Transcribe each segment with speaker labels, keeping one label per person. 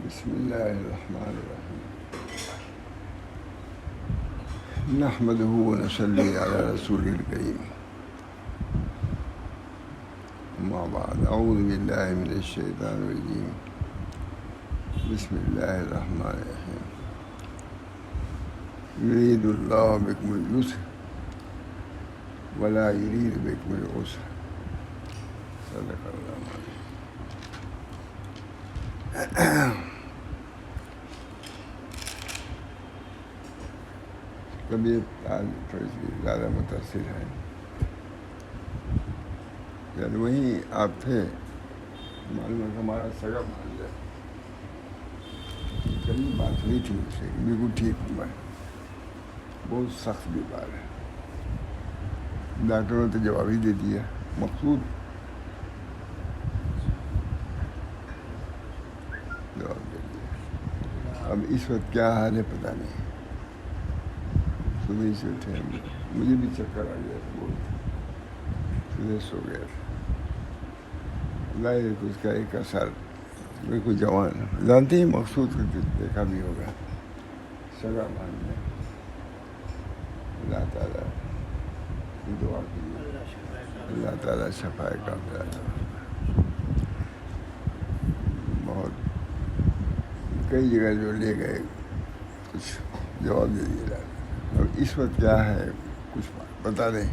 Speaker 1: بسم الله الرحمن الرحيم نحمده ونصلي على رسوله الكريم أما بعد أعوذ بالله من الشيطان الرجيم بسم الله الرحمن الرحيم يريد الله بكم اليسر ولا يريد بكم العسر صدق الله العظيم. طبیعت آج تھوڑی سی زیادہ متاثر ہے، یعنی وہیں آپ تھے، معلوم ہے کہ ہمارا سگا مان جائے، کبھی بات نہیں تھی اس سے، بالکل ٹھیک ہوں میں، بہت سخت بیمار ہے، ڈاکٹروں نے تو جواب ہی دے دیا مقصود، جواب دے دیا۔ اب اس وقت کیا حال ہے پتہ نہیں، صبح سے اٹھے مجھے بھی چکر آ گیا تھا، بہت صبح سو گیا تھا، ظاہر اس کا ایک اثر، بالکل جوان جانتے ہی مقصود کو دیکھا بھی ہوگا، سگا مان میں اللہ تعالیٰ کی دعا کیجیے، اللہ تعالیٰ شفائے کا بہت کئی جگہ جو لے گئے کچھ جواب دے دیا، اور اس وقت کیا ہے کچھ پتہ نہیں،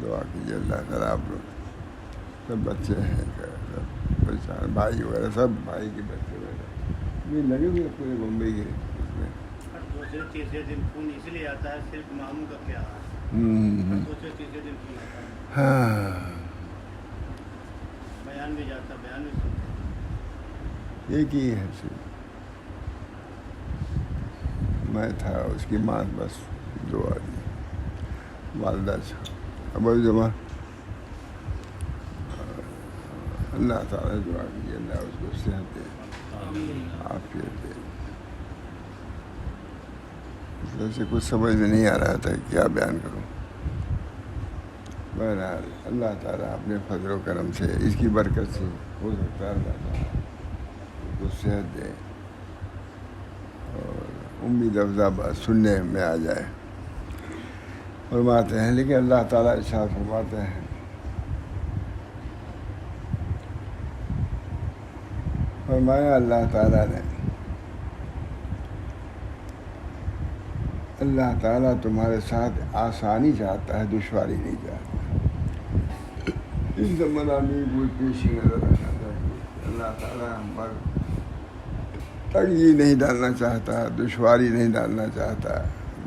Speaker 1: دعا کیجیے اللہ تعالیٰ۔ آپ لوگ سب بچے ہیں سب پریشان، بھائی وغیرہ سب بھائی کے بچے وغیرہ یہ لگے ہوئے پورے بمبئی کے اس میں۔
Speaker 2: دوسرے تیسرے دن خون اس لیے آتا ہے، صرف ماموں کا کیا ہے، دوسرے تیسرے دن خون آتا ہے،
Speaker 1: ہاں
Speaker 2: بیان بھی جاتا ہے، بیان بھی سنتا ہے۔
Speaker 1: ایک ہی ہے صرف، میں تھا، اس کی ماں بس دعا دی، والدہ سے ابو جمع، اللہ تعالیٰ دعا کیجیے اللہ اس کو صحت دے، عافیت دے۔ اس وجہ سے کچھ سمجھ میں نہیں آ رہا تھا کیا بیان کروں، بہرحال اللہ تعالیٰ اپنے فضل و کرم سے اس کی برکت سے ہو سکتا ہے اللہ تعالیٰ اس کو صحت دے اور امید افزا بات سننے میں آ جائے۔ فرماتے ہیں لیکن اللہ تعالیٰ ارشاد فرماتے ہیں فرمایا اللہ تعالیٰ نے، اللہ تعالیٰ تمہارے ساتھ آسانی چاہتا ہے، دشواری نہیں چاہتا۔ اس زمانہ میں کوئی پیشی نظر رکھنا چاہیے، اللہ تعالیٰ ہم پر تنگی نہیں ڈالنا چاہتا، دشواری نہیں ڈالنا چاہتا،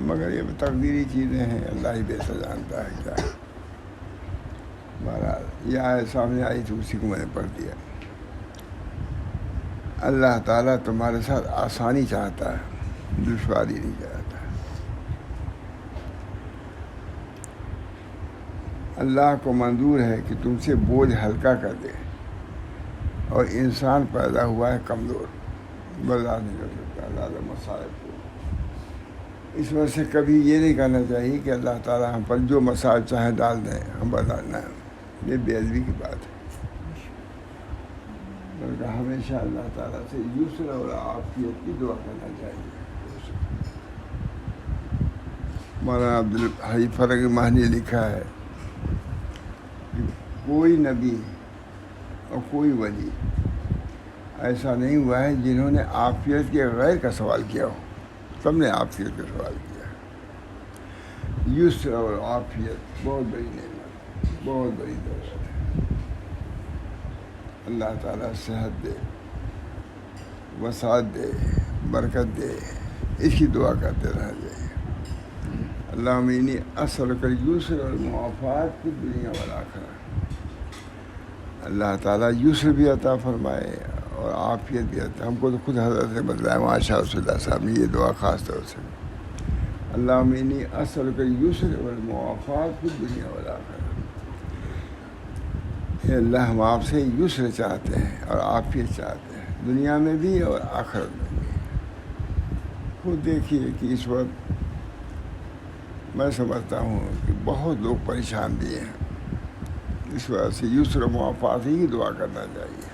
Speaker 1: مگر یہ تقدیری چیزیں ہیں، اللہ ہی بہتر جانتا ہے کیا۔ بہرحال یہ آیت سامنے آئی تو اسی کو میں نے پڑھ دیا۔ اللہ تعالیٰ تمہارے ساتھ آسانی چاہتا ہے، دشواری نہیں چاہتا۔ اللہ کو منظور ہے کہ تم سے بوجھ ہلکا کر دے، اور انسان پیدا ہوا ہے کمزور، برداشت نہیں کر سکتا زیادہ مصائب کو۔ اس وجہ سے کبھی یہ نہیں کرنا چاہیے کہ اللہ تعالیٰ ہم پر جو مصائب چاہے ڈال دیں، ہم برداشت نہ ہوں، یہ بے ادبی کی بات ہے، بلکہ ہمیشہ اللہ تعالیٰ سے یسر اور عافیت کی دعا کرنا چاہیے۔ مولانا عبدالحی فرق مہنی نے لکھا ہے کہ کوئی نبی اور کوئی ولی ایسا نہیں ہوا ہے جنہوں نے عافیت کے غیر کا سوال کیا ہو، سب نے عافیت کا سوال کیا۔ یسر اور عافیت بہت بڑی نعمت، بہت بڑی دولت ہے۔ اللہ تعالیٰ صحت دے، وسعت دے، برکت دے، اس کی دعا کرتے رہ جائے۔ اللہم انی اسألک اليسر والمعافات فی الدنیا والآخرہ۔ اللہ تعالیٰ یسر بھی عطا فرمائے اور عافیت بھی عطا، ہم کو تو خود حضرت نے بتلایا ماشاء رسول اللہ صاحب نے یہ دعا خاص طور سے، اللہم انی اسألک اليسر والمعافات فی الدنیا والآخرہ۔ اے اللہ ہم آپ سے یسر چاہتے ہیں اور عافیت چاہتے ہیں، دنیا میں بھی اور آخرت میں بھی۔ خود دیکھیے کہ اس وقت میں سمجھتا ہوں کہ بہت لوگ پریشان بھی ہیں، اس وجہ سے یسر و معافات ہی دعا کرنا چاہیے۔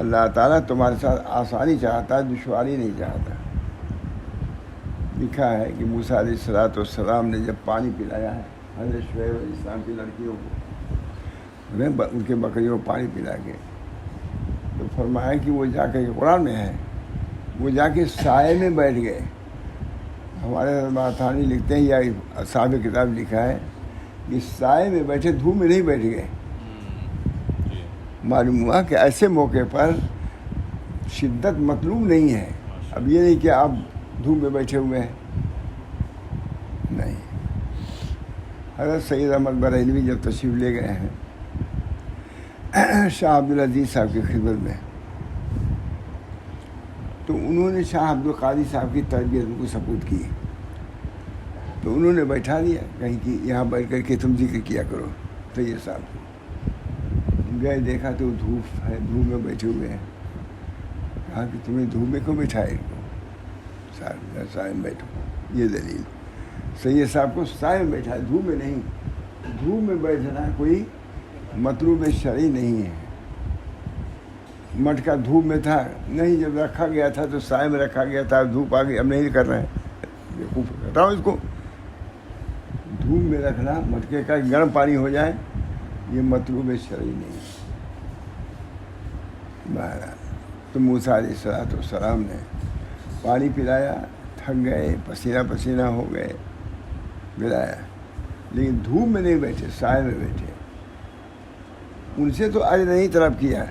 Speaker 1: اللہ تعالیٰ تمہارے ساتھ آسانی چاہتا ہے، دشواری نہیں چاہتا۔ لکھا ہے کہ موسیٰ علیہ السلام نے جب پانی پلایا ہے حضرت شعیب علیہ السلام کی لڑکیوں کو، ان کے بکریوں کو پانی پلا کے، تو فرمایا کہ وہ جا کے قرآن میں ہے، وہ جا کے سائے میں بیٹھ گئے۔ ہمارے ماتھانی لکھتے ہیں یا صاحب کتاب لکھا ہے کہ سائے میں بیٹھے، دھوپ میں نہیں بیٹھ گئے۔ معلوم ہوا کہ ایسے موقع پر شدت مطلوب نہیں ہے۔ اب یہ نہیں کہ آپ دھوپ میں بیٹھے ہوئے ہیں، نہیں۔ حضرت سید احمد بریلوی جب تشریف لے گئے ہیں شاہ عبدالعزیز صاحب کی خدمت میں، تو انہوں نے شاہ عبدالقادر صاحب کی تربیت ان کو سپورٹ کی، تو انہوں نے بیٹھا دیا کہیں کہ یہاں بیٹھ کر کے تم ذکر کیا کرو۔ سید صاحب گئے، دیکھا تو دھوپ ہے، دھوپ میں بیٹھے ہوئے ہیں۔ کہا کہ تمہیں دھوپ میں کیوں بٹھائے ان کو، سائے میں بیٹھو۔ یہ دلیل سید صاحب کو سائے میں بیٹھا، دھوپ میں نہیں۔ دھوپ میں بیٹھنا کوئی مطلوب شرعی نہیں ہے۔ مٹکا دھوپ میں تھا نہیں، جب رکھا گیا تھا تو سائے میں رکھا گیا تھا، دھوپ آ گئی، اب نہیں کر رہے ہیں، ہٹاؤ اس کو۔ دھوپ میں رکھنا مٹکے کا گرم پانی ہو جائے، یہ مطلوب شرعی نہیں ہے۔ بہرحال تو موسیٰ علیہ السلام نے پانی پلایا، تھک گئے، پسینہ پسینہ ہو گئے، پلایا، لیکن دھوپ میں نہیں بیٹھے، سائے میں بیٹھے۔ ان سے تو اجر نہیں طلب کیا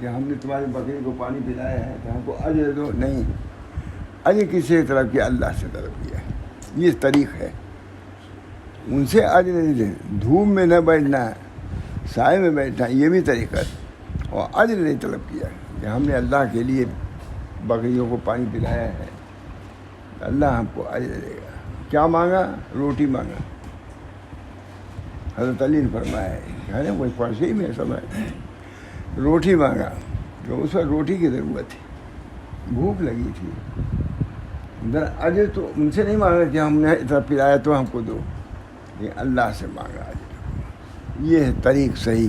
Speaker 1: کہ ہم نے تمہاری بکری کو پانی پلایا ہے تو ہم کو اجر دو، نہیں۔ اجر کس سے طلب کیا؟ اللہ سے طلب کیا۔ یہ طریق ہے، ان سے اجر نہیں دے۔ دھوپ میں نہ بیٹھنا، سائے میں بیٹھنا، یہ بھی طریقہ ہے، اور اجر نہیں طلب کیا کہ ہم نے اللہ کے لیے بکریوں کو پانی پلایا ہے، اللہ ہم کو اجر دے گا۔ کیا مانگا؟ روٹی مانگا۔ حضرت علی نے فرمایا ہے نا، وہ فرشی میں سب ہے، روٹی مانگا، تو اس وقت روٹی کی ضرورت تھی، بھوک لگی تھی۔ اجر تو ان سے نہیں مانگا کہ ہم نے اتنا پلایا تو ہم کو دو، لیکن اللہ سے مانگا اجر۔ یہ ہے طریق صحیح،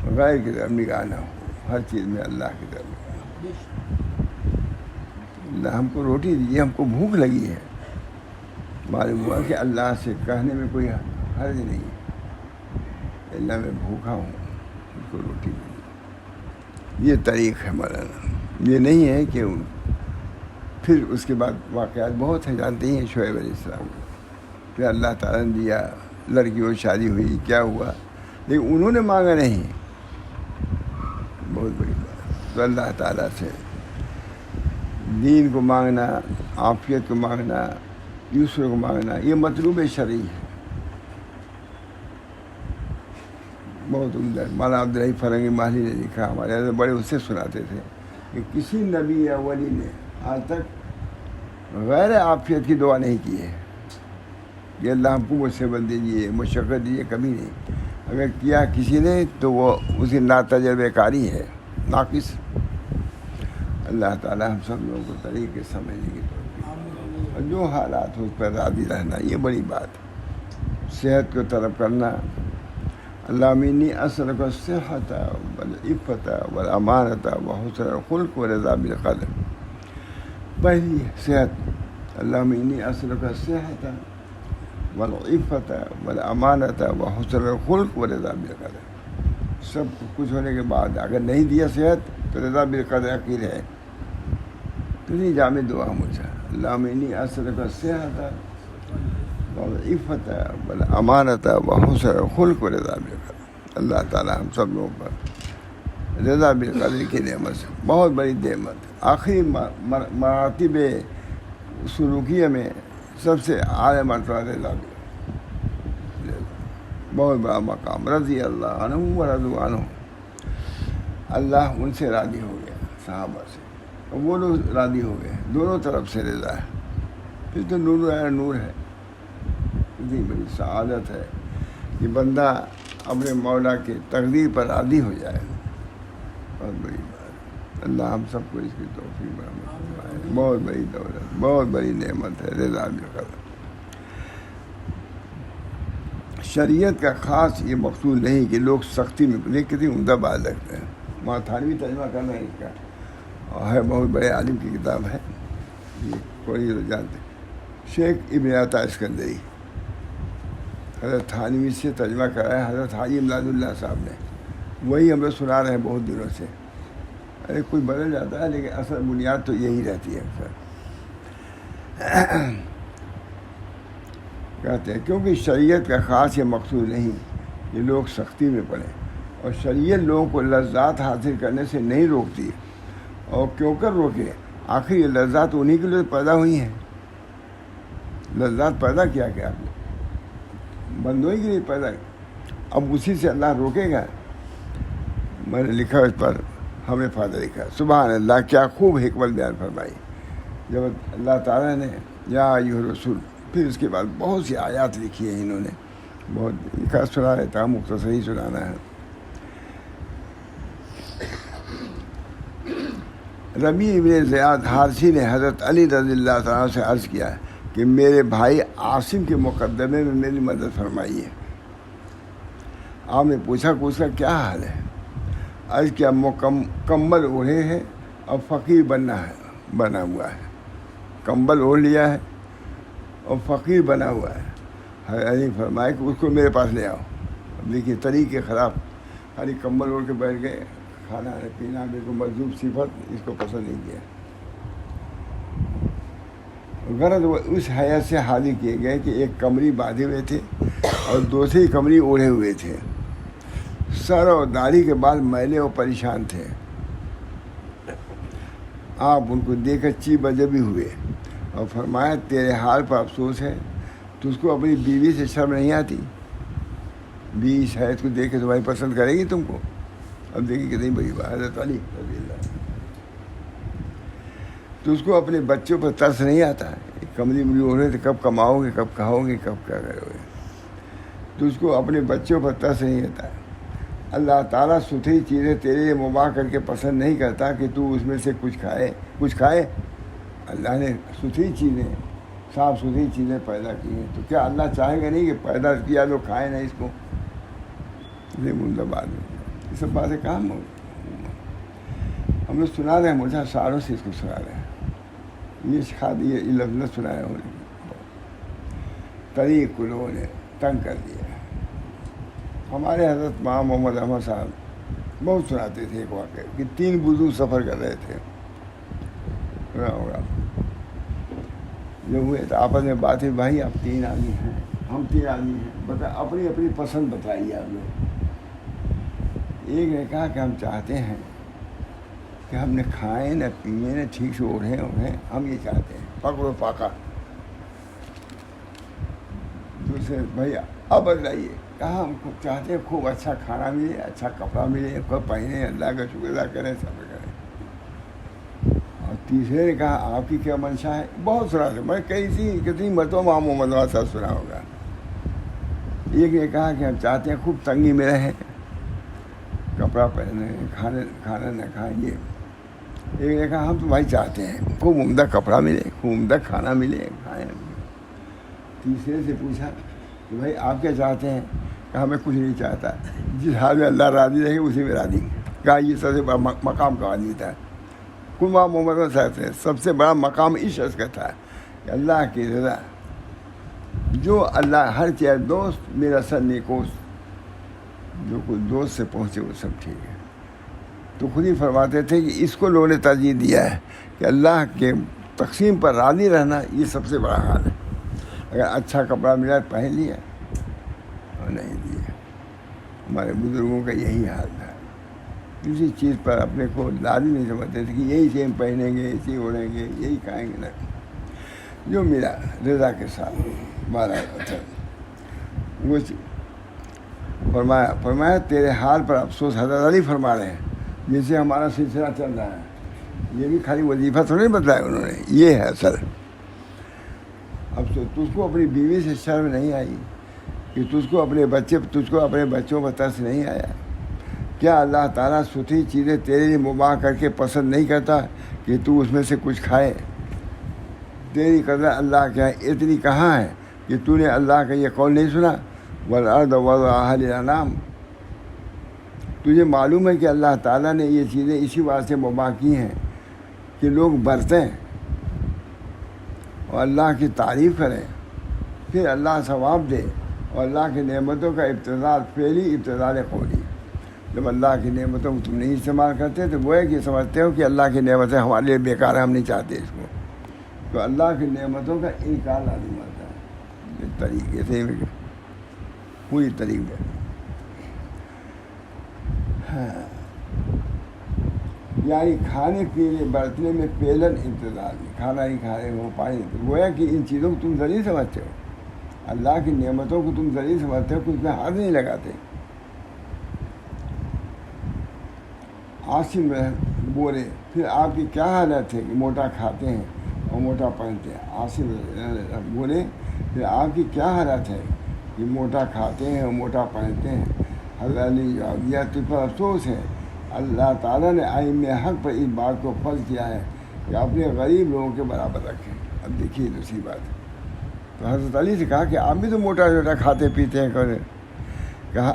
Speaker 1: غیر کی طرف نگاہ نہ ہو، ہر چیز میں اللہ کی طرف نگاہ۔ اللہ ہم کو روٹی دیجیے، ہم کو بھوک لگی ہے۔ معلوم ہوا کہ اللہ سے کہنے میں کوئی حرج نہیں ہے، اللہ میں بھوکا ہوں، ان کو روٹی دیجیے۔ یہ طریق ہے مولانا، یہ نہیں ہے کہ پھر اس کے بعد واقعات بہت ہیں، جانتے ہیں شعیب علیہ السلام کو، پھر اللہ تعالیٰ نے دیا، لڑکیوں شادی ہوئی، کیا ہوا، لیکن انہوں نے مانگا نہیں، بہت بڑی بات۔ تو اللہ تعالیٰ سے دین کو مانگنا، عافیت کو مانگنا، یسر کو مانگنا، یہ مطلوب شرعی ہے۔ بہت عمدہ مولانا عبدالرحیم فرنگی ماہلی نے لکھا، ہمارے حضرت بڑے اس سے سناتے تھے کہ کسی نبی یا ولی نے آج تک غیر عافیت کی دعا نہیں کی ہے کہ اللہ ہم کو مصیبت دیجیے، مشقت دیجیے، کبھی نہیں۔ اگر کیا کسی نے تو وہ اسی ناتجربہ کاری ہے، ناقص۔ اللہ تعالیٰ ہم سب لوگوں کو طریقے سمجھنے کی توفیق، اور جو حالات ہو اس پر راضی رہنا، یہ بڑی بات ہے۔ صحت کو طلب کرنا، اللہم انی اسألک الصحۃ والعفۃ والامانۃ وحسن الخلق ورضا بالقدر۔ پہلی صحت، اللہم انی اسألک الصحۃ والعفۃ والامانۃ وحسن الخلق ورضا بالقدر۔ سب کچھ ہونے کے بعد اگر نہیں دیا صحت تو رضا بالقدر عقیل ہے۔ تو نہیں جامع دعا مجھے، اللہم انی اسألک الصحۃ والعفۃ والامانۃ وحسن الخلق ورضا بالقدر۔ اللہ تعالیٰ ہم سب لوگوں پر رضا بالقدر کی نعمت سے، بہت بڑی نعمت، آخری مراتب سلوکیہ میں سب سے اعلیٰ مرتبہ رضا بالقدر، بہت بڑا مقام۔ رضی اللہ عنہم ورضوا عنہ، اللہ ان سے راضی ہو گیا، صحابہ سے، اور وہ لوگ راضی ہو گئے، دونوں طرف سے رضا ہے۔ پھر تو نور ہے، نور ہے۔ اتنی بڑی سعادت ہے کہ بندہ اپنے مولا کے تقدیر پر راضی ہو جائے، بہت بڑی بات۔ اللہ ہم سب کو اس کی توفیق فرمائے۔ بہت بڑی دولت، بہت بڑی نعمت ہے رضا بالقدر۔ شریعت کا خاص یہ مقصود نہیں کہ لوگ سختی میں پڑے. کتنی عمدہ بات لگتا ہے. وہاں تھانوی ترجمہ کرنا ہے اس کا، اور ہے بہت بڑے عالم کی کتاب ہے یہ، کوئی جانتے شیخ ابن عطا اسکندری، حضرت تھانوی سے ترجمہ کرایا حضرت حاجی امداد اللہ صاحب نے. وہی ہم لوگ سنا رہے ہیں بہت دنوں سے. ارے کوئی بدل جاتا ہے لیکن اصل بنیاد تو یہی رہتی ہے اکثر. کہتے ہیں کیونکہ شریعت کا خاص یہ مقصود نہیں کہ لوگ سختی میں پڑیں، اور شریعت لوگوں کو لذات حاصل کرنے سے نہیں روکتی. اور کیوں کر روکے؟ آخر یہ لذات انہی کے لیے پیدا ہوئی ہیں. لذات پیدا کیا کہ آپ نے بندوئی کے لیے پیدا، اب اسی سے اللہ روکے گا. میں نے لکھا اس پر ہمیں فائدہ لکھا. سبحان اللہ، کیا خوب حکمت بیان فرمائی. جب اللہ تعالیٰ نے یا ایھا الرسول، پھر اس کے بعد بہت سی آیات لکھی ہیں انہوں نے، بہت لکھا سنا رہتا ہوں، مختصر ہی سنانا ہے. ربیع ابن زیاد حارثی نے حضرت علی رضی اللہ تعالیٰ سے عرض کیا کہ میرے بھائی عاصم کے مقدمے میں میری مدد فرمائیے. آپ نے پوچھا کہ اس کا کیا حال ہے؟ عرض کیا کمبل اوڑھے ہے اور فقیر بنا ہوا ہے. کمبل اوڑھ لیا ہے اور فقیر بنا ہوا ہے. حضرت علی فرمایا کہ اس کو میرے پاس لے آؤ. اب دیکھیے طریقے خراب، خالی کمبل اوڑھ کے بیٹھ گئے، کھانا پینا بالکل مجذوب صفت، اس کو پسند نہیں کیا. غرض وہ اس حیثیت سے حاضر کیے گئے کہ ایک کمری باندھے ہوئے تھے اور دوسری کمری اوڑھے ہوئے تھے. سر اور داڑھی کے بال میلے اور پریشان تھے. آپ ان کو دیکھ کر چی بجبی ہوئے اور فرمایا تیرے حال پر افسوس ہے، تجھ کو اپنی بیوی سے شرم نہیں آتی؟ بیوی شاید کو دیکھ کے تمہاری پسند کرے گی تم کو. اب دیکھیے کتنی بڑی بات. حضرت علی رضی اللہ، تو اس کو اپنے بچوں پر ترس نہیں آتا؟ کمری مری ہو رہے تو کب کماؤ گے، کب کھاؤ گے، کب کیا کرو گے؟ تو اس کو اپنے بچوں پر ترس نہیں آتا؟ اللہ تعالیٰ ستھری چیزیں تیرے لیے مباح کر کے پسند نہیں کرتا کہ تو اس میں سے کچھ کھائے. اللہ نے ستھری چیزیں، صاف ستھری چیزیں پیدا کی ہیں، تو کیا اللہ چاہے گا نہیں کہ پیدا کیا تو کھائے نہ اس کو؟ یہ مندہ بات ہے. یہ سب باتیں کہاں ہم لوگ سنا رہے ہیں، مجھے سالوں سے اس کو سنا رہے ہیں. یہ لفظ نہ سنایا ہوں، طریق کو لوگوں نے تنگ کر دیا. ہمارے حضرت ماں محمد احمد صاحب بہت سناتے تھے ایک واقعہ کہ 3 بزرگ سفر کر رہے تھے. سنا ہوگا. جب ہوئے تو آپس میں بات ہے، بھائی آپ 3 آدمی ہیں، ہم 3 آدمی ہیں، بتا اپنی اپنی پسند بتائیے آپ لوگ. ایک نے کہا کہ ہم چاہتے ہیں کہ ہم نے کھائیں نہ پئیں نہ ٹھیک سے اوڑھیں، ہم یہ چاہتے ہیں فقر و فاقہ. دوسرے بھائی اب بتلائیے، کہا ہم چاہتے ہیں خوب اچھا کھانا ملے، اچھا کپڑا ملے، خوب پہنے، اللہ کا شکر ادا کریں، صبر کریں. اور تیسرے نے کہا آپ کی کیا منشا ہے؟ بہت سنا تھا، میں کتنی مرتبہ ماں محمد صاحب سنا ہوگا. ایک نے کہا کہ ہم چاہتے ہیں خوب تنگی میں رہیں، کپڑا پہنے، کھانا نہ کھائیں. یہ ایک نے کہا ہم تو بھائی چاہتے ہیں خوب عمدہ کپڑا ملے، خوب عمدہ کھانا ملے، کھائیں. تیسرے سے پوچھا کہ بھائی آپ کیا چاہتے ہیں؟ کہا میں کچھ نہیں چاہتا، جس حال میں اللہ راضی رہے اسی میں راضی. کہا یہ سب سے بڑا مقام کا آدمی تھا. ماں محمد صاحب سے سب سے بڑا مقام اس شخص کا تھا کہ اللہ کی رضا. جو اللہ ہر چیز دوست میرا سر نیکوس، جو کوئی دوست سے پہنچے وہ سب ٹھیک ہے. تو خود ہی فرماتے تھے کہ اس کو لوگوں نے ترجیح دیا ہے کہ اللہ کے تقسیم پر راضی رہنا یہ سب سے بڑا حال ہے. اگر اچھا کپڑا ملا پہن لیا اور نہیں دیا. ہمارے بزرگوں کا یہی حال تھا. کسی چیز پر اپنے کو لازم نہیں سمجھتے تھے کہ یہی سیم پہنیں گے، اسی اوڑھیں گے، یہی کھائیں گے. نہ جو ملا رضا کے ساتھ مارا تھا وہ فرمایا تیرے حال پر افسوس. حضرت علی فرما رہے ہیں جن سے ہمارا سلسلہ چل رہا ہے. یہ بھی خالی وظیفہ تو نہیں بتلایا انہوں نے، یہ ہے اصل. اب تو تجھ کو اپنی بیوی سے شرم نہیں آئی کہ تجھ کو اپنے بچوں پر ترس نہیں آیا؟ کیا اللہ تعالیٰ ستھری چیزیں تیرے لیے مباح کر کے پسند نہیں کرتا کہ تو اس میں سے کچھ کھائے؟ تیری قدر اللہ کیا ہے اتنی کہاں ہے کہ تو نے اللہ کا یہ قول نہیں سنا والارض وضعها للانام. تجھے معلوم ہے کہ اللہ تعالیٰ نے یہ چیزیں اسی واسطے مباح کی ہیں کہ لوگ برتیں اور اللہ کی تعریف کریں، پھر اللہ ثواب دے، اور اللہ کی نعمتوں کا ابتذال فعلی ابتذال قولی. جب اللہ کی نعمتوں کو تم نہیں استعمال کرتے تو گویا کہ سمجھتے ہو کہ اللہ کی نعمتیں ہمارے لیے بیکار ہیں، ہم نہیں چاہتے اس کو. تو اللہ کی نعمتوں کا انکار لازم ہوتا ہے اس طریقے سے، پوری طریقے. یعنی کھانے پینے برتنے میں پیلن انتظار، کھانا نہیں کھا رہے ہو، پانی. گویا کہ ان چیزوں کو تم ذلیل سمجھتے ہو، اللہ کی نعمتوں کو تم ذلیل سمجھتے ہو، کچھ میں ہاتھ نہیں لگاتے. عاصم بولے پھر آپ کی کیا حالت ہے کہ موٹا کھاتے ہیں اور موٹا پہنتے ہیں. عاصم بولے پھر آپ کی کیا حالت ہے کہ موٹا کھاتے ہیں اور موٹا پہنتے ہیں. حضرت علی جواب دیا تجھ پر افسوس ہے، اللہ تعالیٰ نے ائمہ حق پر اس بات کو فرض کیا ہے کہ اپنے غریب لوگوں کے برابر رکھیں. اب دیکھیے دوسری بات، تو حضرت علی سے کہا کہ آپ بھی تو موٹا چھوٹا کھاتے پیتے ہیں. کہا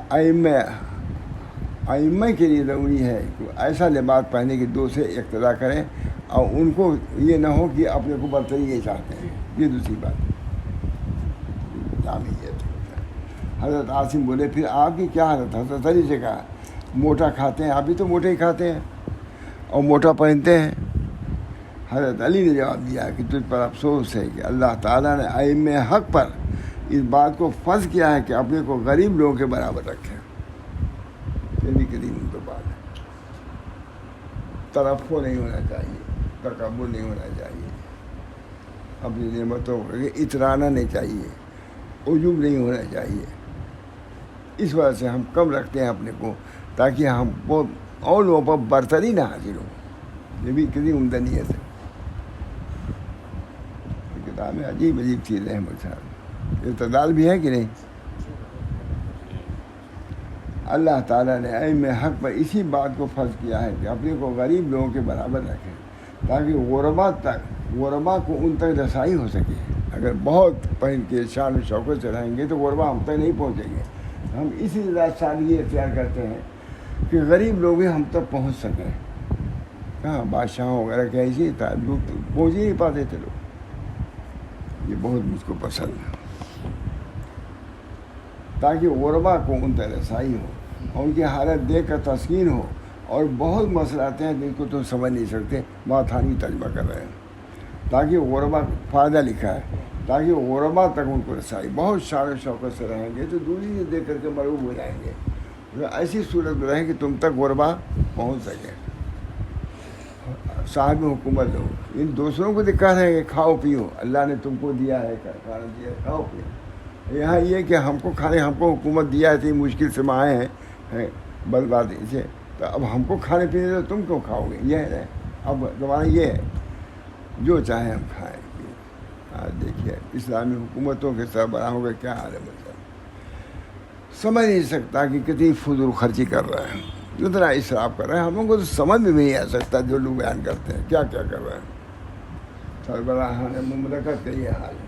Speaker 1: ائمہ کے لیے ضروری ہے کہ ایسا لباس پہنے کی دو سے اقتدا کریں اور ان کو یہ نہ ہو کہ اپنے کو برتری یہ چاہتے ہیں. یہ دوسری بات جامعیت. حضرت عاصم بولے پھر آپ کی کیا حالت. حضرت علی سے کہا موٹا کھاتے ہیں، آپ بھی تو موٹے ہی کھاتے ہیں اور موٹا پہنتے ہیں. حضرت علی نے جواب دیا کہ تجھ پر افسوس ہے کہ اللہ تعالیٰ نے ائمہ حق پر اس بات کو فرض کیا ہے کہ اپنے کو غریب لوگوں کے برابر رکھیں. ان تو بات ہے، ترفع نہیں ہونا چاہیے، تکبر نہیں ہونا چاہیے، اپنی نعمتوں کو اترانا نہیں چاہیے، عجوب نہیں ہونا چاہیے. اس وجہ سے ہم کم رکھتے ہیں اپنے کو تاکہ ہم کو اور لوگوں پر برتری نہ حاصل ہو. یہ بھی کتنی عمدہ نیت ہے. کتاب میں عجیب عجیب چیزیں ہیں مجھ سے. اعتدال بھی ہے کہ نہیں. اللہ تعالیٰ نے ائمہ حق پر اسی بات کو فرض کیا ہے کہ اپنے کو غریب لوگوں کے برابر رکھیں تاکہ غربا کو ان تک رسائی ہو سکے. اگر بہت پہن کے شان و شوکت سے رہیں گے تو غربا ہم تک نہیں پہنچیں گے. ہم اسی سادگی اختیار کرتے ہیں کہ غریب لوگ بھی ہم تک پہنچ سکیں. کہاں بادشاہوں وغیرہ کیسی تھا، لوگ پہنچ ہی نہیں پاتے تھے لوگ. یہ بہت مجھ کو پسند ہے تاکہ غربا کو ان تک رسائی ہو اور ان کی حالت دیکھ کر تسکین ہو. اور بہت مسئلات ہیں جن کو تم سمجھ نہیں سکتے، ماتھانی ترجمہ کر رہے ہیں. تاکہ غربا فائدہ لکھا ہے تاکہ غربا تک ان کو رسائی. بہت شان و شوکت سے رہیں گے تو دوسری سے دیکھ کر کے مرعوب ہو جائیں گے. ایسی صورت میں رہیں کہ تم تک غربا پہنچ سکے. صاحب حکومت ہو، ان دوسروں کو دکھا رہے ہیں کہ کھاؤ پیو، اللہ نے تم کو دیا ہے، کھانا دیا ہے، کھاؤ پیو. یہاں یہ کہ ہم کو کھانے، ہم کو حکومت دیا ہے، اتنی مشکل سے آئے ہیں بربادی سے، تو اب ہم کو کھانے پینے تو تم کیوں کھاؤ گے. یہ ہے اب زمانہ، یہ ہے جو چاہیں ہم کھائیں. آج دیکھیے اسلامی حکومتوں کے سربراہوں کا کیا حال ہے. مطلب سمجھ نہیں سکتا کہ کتنی فضول خرچی کر رہے ہیں، اتنا اسراف کر رہے ہیں. ہم لوگوں کو تو سمجھ میں نہیں آ سکتا جو لوگ بیان کرتے ہیں کیا کیا کر رہے ہیں. سربراہان مملکت کا یہ حال ہے،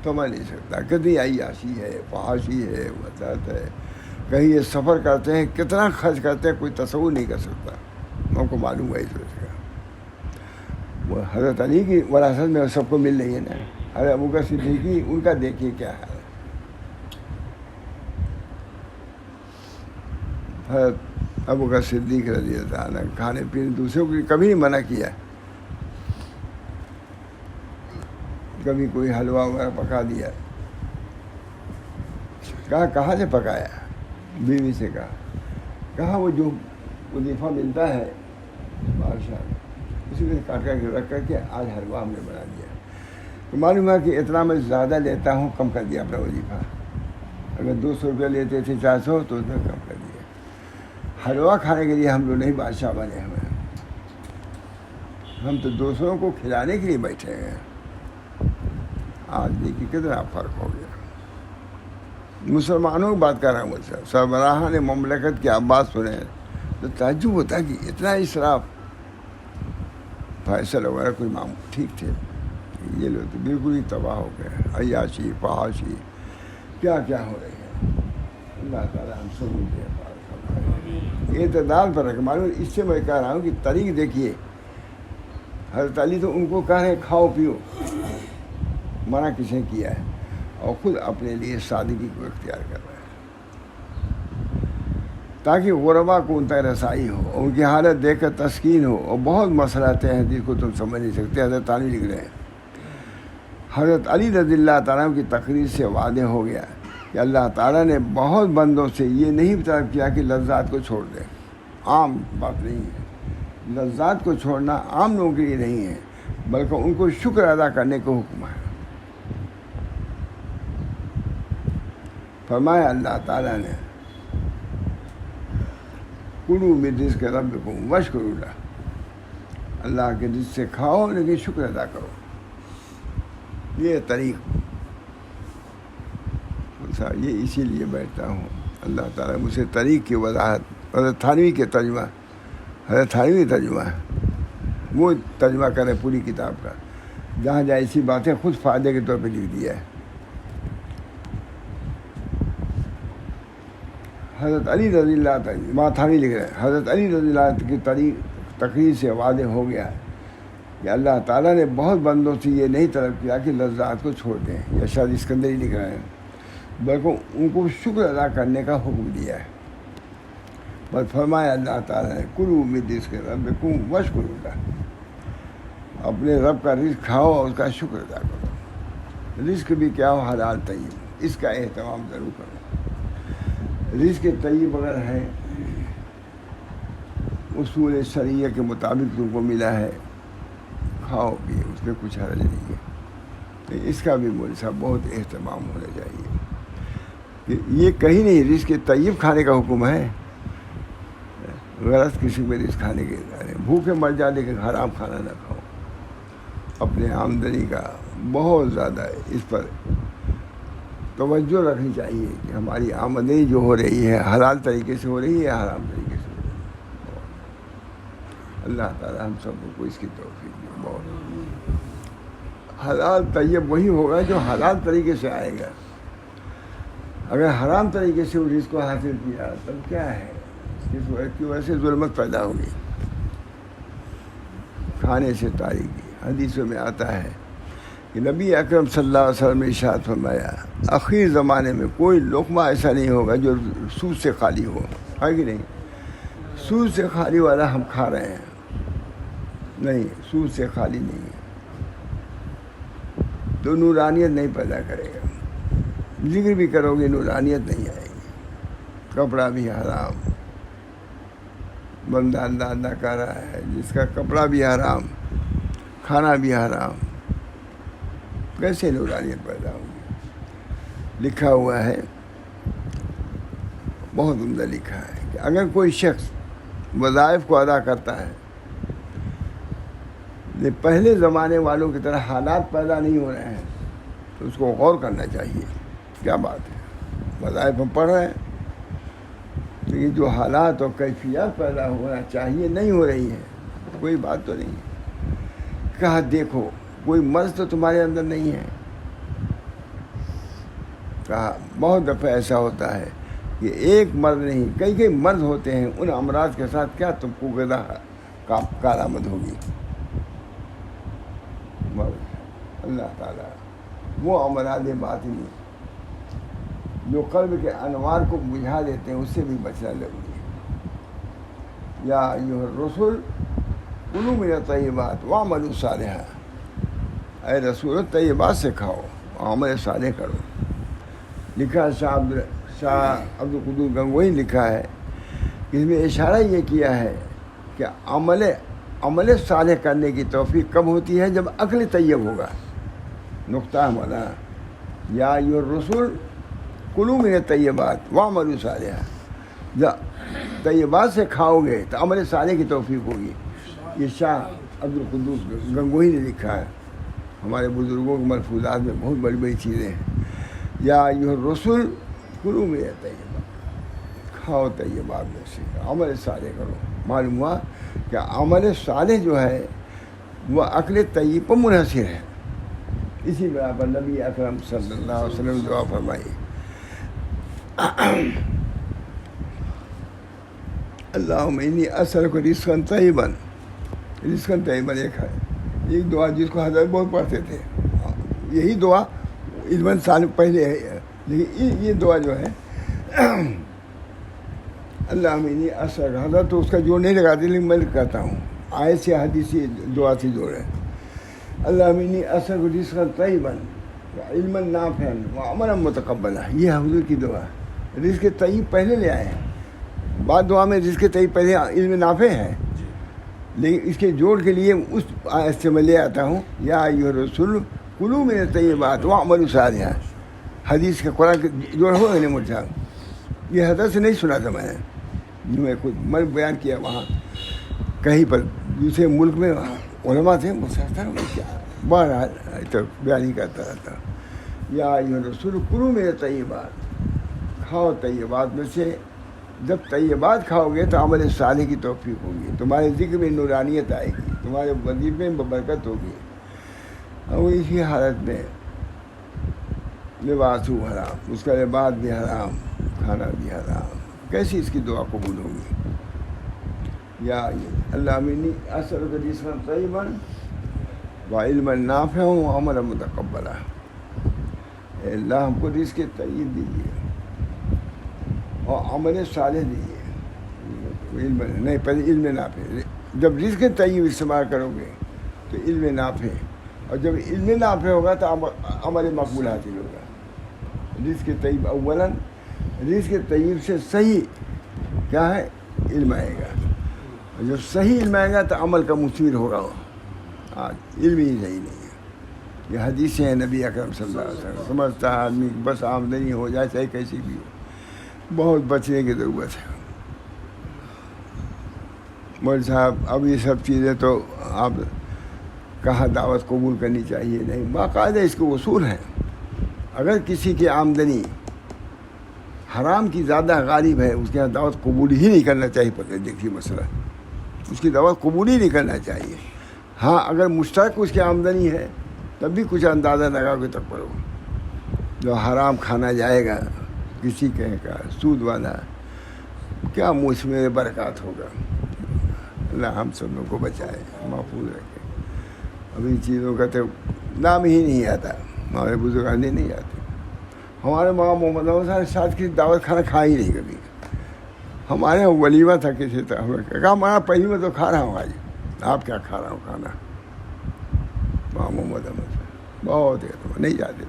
Speaker 1: سمجھ نہیں سکتا. کتنی عیاشی ہے، فحاشی ہے، وسعت ہے. کہیں یہ سفر کرتے ہیں کتنا خرچ کرتے ہیں کوئی تصور نہیں کر سکتا. ہم کو معلوم ہے اس وجہ سے. وہ حضرت علی کی وراثت میں سب کو مل رہی ہے نا. حضرت ابوبکر صدیقی ان کا دیکھیے کیا ہے. حضرت ابوبکر صدیق رضی اللہ عنہ کھانے پینے دوسروں کو کبھی نہیں منع کیا. کبھی کوئی حلوہ وغیرہ پکا دیا، کہاں سے پکایا؟ بیوی سے کہا وہ جو وظیفہ ملتا ہے بادشاہ اسی میں کاٹ کر کے رکھ کر کے آج حلوہ ہم نے بنا دیا. تو معلوم ہے کہ اتنا میں زیادہ لیتا ہوں، کم کر دیا اپنا وظیفہ. اگر 200 روپیہ لیتے تھے 400 تو اس میں کم کر دیا. حلوہ کھانے کے لیے ہم لوگ نہیں بادشاہ بنے ہوئے، ہم تو دوسروں کو کھلانے کے لیے بیٹھے ہیں. آج دیکھیے کتنا فرق ہو گیا. مسلمانوں کی بات کر رہا ہوں مجھ سے. سربراہان مملکت کی آواز سنیں تو تعجب ہوتا ہے کہ اتنا اسراف. فیصل وغیرہ کوئی ٹھیک تھے، یہ لوگ تو بالکل ہی تباہ ہو گئے. عیاشی، فحاشی، کیا کیا ہو رہی ہے. اللہ تعالیٰ ہم سب مجھے اعتدال پر رکھے. معلوم اس سے میں کہہ رہا ہوں کہ طریق دیکھیے، حضرت علی تو ان کو کہہ رہے ہیں کھاؤ پیو، منع کس نے کیا ہے، اور خود اپنے لیے سادگی کو اختیار کر رہے ہیں تاکہ غربا کو ان تک رسائی ہو، ان کی حالت دیکھ کر تسکین ہو. اور بہت مسئلہ ہیں جس کو تم سمجھ نہیں سکتے. حضرت علی لکھ رہے ہیں، حضرت علی رضی اللہ تعالیٰ کی تقریر سے واضح ہو گیا کہ اللہ تعالیٰ نے بہت بندوں سے یہ نہیں طلب کیا کہ لذات کو چھوڑ دیں. عام بات نہیں ہے، لذات کو چھوڑنا عام لوگوں کے لیے نہیں ہے، بلکہ ان کو شکر ادا کرنے کا حکم ہے. فرمایا اللہ تعالیٰ نے کلوا من رزق ربکم واشکروا لہ، اللہ کے رزق سے کھاؤ لیکن شکر ادا کرو. یہ طریق یہ اسی لیے بیٹھتا ہوں. اللہ تعالیٰ مجھے طریق کی وضاحت، حضرت تھانوی کے ترجمہ، حضرت تھانوی ترجمہ ہے، وہ ترجمہ کرے پوری کتاب کا، جہاں جہاں ایسی باتیں خود فائدے کے طور پہ لکھ دیا ہے. حضرت علی رضی اللہ تعالیٰ ماں تھانوی لکھ رہے ہیں، حضرت علی رضی اللہ کی تقریر سے واضح ہو گیا کہ اللہ تعالیٰ نے بہت بندوں سے یہ نہیں طلب کیا کہ لذات کو چھوڑ دیں، یا شاید اسکندری لکھ رہے ہیں، بلکہ ان کو شکر ادا کرنے کا حکم دیا ہے. بس فرمایا اللہ تعالیٰ نے کلوا من رزق ربکم واشکروا لہ، اپنے رب کا رزق کھاؤ اور اس کا شکر ادا کرو. رزق بھی کیا ہو، حلال طیب، اس کا اہتمام ضرور کرو. رزق طیب اگر ہے، اصول شریعہ کے مطابق تم کو ملا ہے، کھاؤ بھی، اس میں کچھ حرج نہیں ہے. اس کا بھی مول صاحب بہت اہتمام ہونا چاہیے کہ یہ کہیں نہیں رزق طیب کھانے کا حکم ہے. غرض کسی میں رزق کھانے کے بھوکے مر جا لیکن حرام کھانا نہ کھاؤ. اپنے آمدنی کا بہت زیادہ اس پر توجہ رکھنی چاہیے کہ ہماری آمدنی جو ہو رہی ہے حلال طریقے سے ہو رہی ہے یا حرام طریقے سے ہو رہی ہے. اللہ تعالیٰ ہم سب کو اس کی توفیق دے. بہت حلال طیب وہی ہوگا جو حلال طریقے سے آئے گا. اگر حرام طریقے سے وہ رزق کو حاصل کیا تب کیا ہے، اس کی وجہ سے ظلمت پیدا ہوگی. کھانے سے تاریخی حدیثوں میں آتا ہے کہ نبی اکرم صلی اللہ علیہ وسلم نے ارشاد فرمایا آخر زمانے میں کوئی لقمہ ایسا نہیں ہوگا جو سود سے خالی ہو. ہے کہ نہیں؟ سود سے خالی والا ہم کھا رہے ہیں، نہیں، سود سے خالی نہیں ہے تو نورانیت نہیں پیدا کرے گا. ذکر بھی کرو گے نورانیت نہیں آئے گی. کپڑا بھی حرام، بندہ اللہ اللہ کہہ رہا ہے جس کا کپڑا بھی حرام، کھانا بھی حرام، کیسے نورانیت پیدا ہوگی؟ لکھا ہوا ہے، بہت عمدہ لکھا ہے کہ اگر کوئی شخص وظائف کو ادا کرتا ہے، پہلے زمانے والوں کی طرح حالات پیدا نہیں ہو رہے ہیں تو اس کو غور کرنا چاہیے. کیا بات ہے، وظائف ہم پڑھ رہے ہیں لیکن جو حالات اور کیفیات پیدا ہونا چاہیے نہیں ہو رہی ہے. کوئی بات تو نہیں. کہا دیکھو کوئی مرض تو تمہارے اندر نہیں ہے. کہا بہت دفعہ ایسا ہوتا ہے کہ ایک مرض نہیں کئی مرض ہوتے ہیں. ان امراض کے ساتھ کیا تم کو غذا کارآمد ہوگی؟ اللہ تعالیٰ وہ امراض باطنی جو قلب کے انوار کو بجھا دیتے ہیں اس سے بھی بچنا ضروری ہے. یا ایھا الرسل کلوا من الطیبات واعملوا صالحا، اے رسول طیبات سے کھاؤ اور عمل صالح کرو. لکھا شاہ عبد القدوس گنگوئی لکھا ہے کہ اس میں اشارہ یہ کیا ہے کہ عمل صالح کرنے کی توفیق کب ہوتی ہے؟ جب عقل طیب ہوگا. نقطہ مولانا یا ایھا الرسل کلوا من الطیبات واعملوا صالحا، جب طیبات سے کھاؤ گے تو عمل صالح کی توفیق ہوگی. یہ شاہ عبد القدوس گنگوئی نے لکھا ہے. ہمارے بزرگوں کے ملفوظات میں بہت بڑی بڑی چیزیں ہیں. یا ایھا الرسل کلوا من الطیبات، کھاؤ طیبات میں سے، عمل صالح کرو. معلوم ہوا کہ عمل صالح جو ہے وہ عقل طیب پر منحصر ہے. اسی بنا پر نبی اکرم صلی اللہ علیہ وسلم دعا فرمائی اللہم انی اسألک رزقا طیبا. رزقا طیبا ایک دعا جس کو حضرت بہت پڑھتے تھے. یہی دعا علم سال پہلے ہے، لیکن یہ دعا جو ہے اللہم انی اسألک، حضرت تو اس کا جوڑ نہیں لگاتے، لیکن میں کہتا ہوں آیت سے حدیث سے دعا سے جوڑے. اللہم انی اسألک رزقا طیبا علما نافعا وعملا متقبلا. یہ حضور کی دعا. رزق طیب پہلے لے آئے ہیں، بعد دعا میں رزق طیب پہلے علم نافع ہے، لیکن اس کے جوڑ کے لیے اس آیت سے میں لے آتا ہوں یا ایھا الرسول کلوا من الطیبات واعملوا صالحا. حدیث کا قرآن کے جوڑ ہو گئے مجھ سے. یہ حضرت سے نہیں سنا تھا میں نے، جو میں خود میں بیان کیا وہاں کہیں پر دوسرے ملک میں علماء تھے، بہرحال تو بیان ہی کرتا رہتا. یا ایھا الرسول کلوا من الطیبات، کھاؤ طیبات میں سے. جب طیبات کھاؤ گے تو عمل صالح کی توفیق ہوگی، تمہارے ذکر میں نورانیت آئے گی، تمہارے وظیفے میں برکت ہوگی. اور اسی حالت میں لباس ہو حرام، اس کا لباس بھی حرام، کھانا بھی حرام، کیسی اس کی دعا قبول ہوگی؟ یا اللہم انی اسألک رزقا طیبا وعلما نافعا وعملا متقبلا. اے اللہ ہم کو رزق طیب دیجیے اور عمل صالح دیجیے. علم نہیں، پہلے علم نافع. جب رزق طیب استعمال کرو گے تو علم نافع، اور جب علم نافع ہوگا تو عمل مقبول حاصل ہوگا. رزق طیب اولاً، رزق طیب سے صحیح کیا ہے؟ علم آئے گا. اور جب صحیح علم آئے گا تو عمل کا مثمر ہوگا. آج علم ہی صحیح نہیں ہے. یہ حدیث ہے نبی اکرم صلی اللہ علیہ وسلم. سمجھتا ہے آدمی بس آمدنی ہو جائے چاہے کیسی بھی ہو، بہت بچنے کی ضرورت ہے. مول صاحب اب یہ سب چیزیں تو آپ کہاں دعوت قبول کرنی چاہیے؟ نہیں، باقاعدہ اس کے اصول ہیں. اگر کسی کی آمدنی حرام کی زیادہ غالب ہے، اس کے یہاں دعوت قبول ہی نہیں کرنا چاہیے. پتہ دیکھیے مسئلہ، اس کی دعوت قبول ہی نہیں کرنا چاہیے. ہاں اگر مشترک اس کی آمدنی ہے تب بھی کچھ اندازہ لگا کے تک پڑھو. جو حرام کھانا جائے گا کسی کہے کا سود والا، کیا منہ میں برکات ہوگا؟ اللہ ہم سب لوگوں کو بچائے، محفوظ رکھے. اب ان چیزوں کا تو نام ہی نہیں آتا، ہمارے بزرگان نہیں آتے. ہمارے ماں محمد صاحب ساتھ کی دعوت کھانا کھا ہی نہیں کبھی. ہمارے یہاں ولیمہ تھا کسی طرح، ہم نے کہا ہمارا پہلی میں تو کھا رہا ہوں، آج آپ کیا کھا رہا ہوں کھانا؟ ماں محمد بہت ہے تو نہیں جاتے.